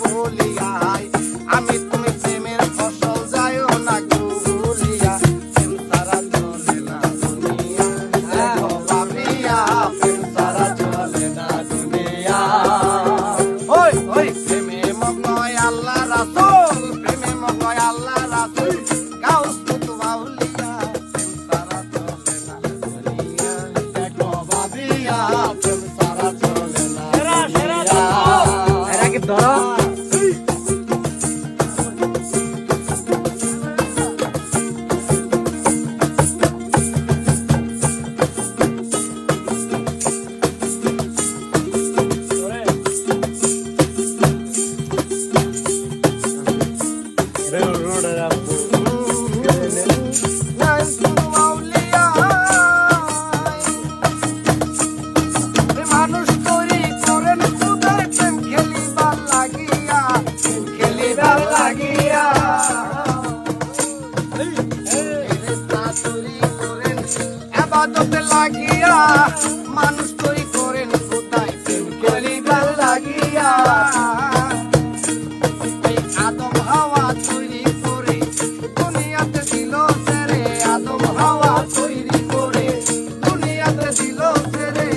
ভুলিয়াই আমি তুমি প্রেমের ফসল যাইও না কেউ ভুলিয়া প্রেম ছাড়া চলে না দুনিয়া দেখো ভাবিয়া প্রেম ছাড়া চলে না দুনিয়া ওই ওই প্রেমে মগ্ন আল্লাহ রাসূল প্রেমে মগ্ন আল্লাহ রাসূল গাউস কুতুব আউলিয়া প্রেম ছাড়া চলে না দুনিয়া দেখো ভাবিয়া প্রেম ছাড়া চলে না দুনিয়া এরা কি ধরো মানুষ তৈরি করেন খুদার প্রেম খেলিবার লাগিয়া প্রেম খেলিবার লাগিয়া ফেরেশতা তৈরি করেন ইবাদতে লাগিয়া মানুষ তৈরি করেন খুদায় প্রেম খেলিবার লাগিয়া আদম হাওয়া তৈরি করে দুনিয়াতে দিল ছেড়ে আদম হাওয়া তৈরি করে দুনিয়াতে দিল ছেড়ে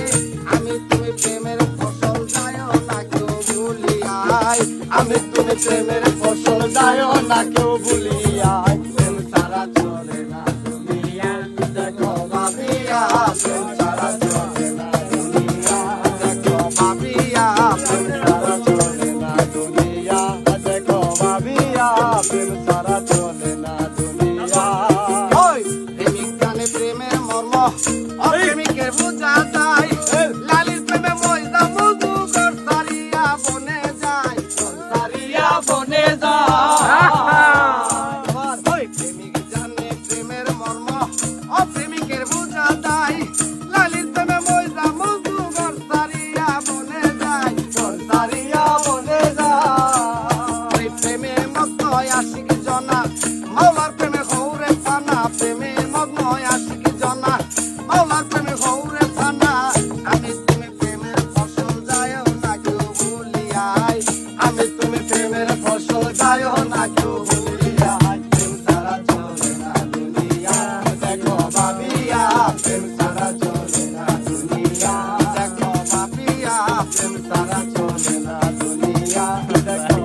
আমি তুমি প্রেমের ফসল যাইও না কেউ ভুলিয়াই আমি তুমি প্রেমের ফসল যাইও না কেউ ভুলিয়াই প্রেম ছাড়া চলে না দুনিয়া দেখো ভাবিয়া প্রেম ছাড়া চলে না দুনিয়া দেখো ভাবিয়া প্রেম ছাড়া চলে না দুনিয়া দেখো ভাবিয়া প্রেম ছাড়া চলে না দুনিয়া ওই প্রেমিক জানে প্রেমের মর্ম অপ্রেমিকের বোঝা যায় লালির প্রেমে ময়দা মধু ঘর সারিয়া বনে যায় ঘর সারিয়া বনে যায় ওই প্রেমিক জানে প্রেমের মর্ম অপ্রেমিকের বোঝা যায় লালির প্রেমে ময়দা মধু ঘর সারিয়া বনে যায় ঘর সারিয়া বনে যায় ওই প্রেমে মগ্ন আশিক জনা মাওলার প্রেমে হৌরে ফানা প্রেমে মগ্ন আশিক জনা মাওলার প্রেমে হৌরে ফানা আমি তুমি প্রেমের ফসল যাইও না কেউ ভুলিয়াই আমি তুমি প্রেমের ফসল যাইও না কেউ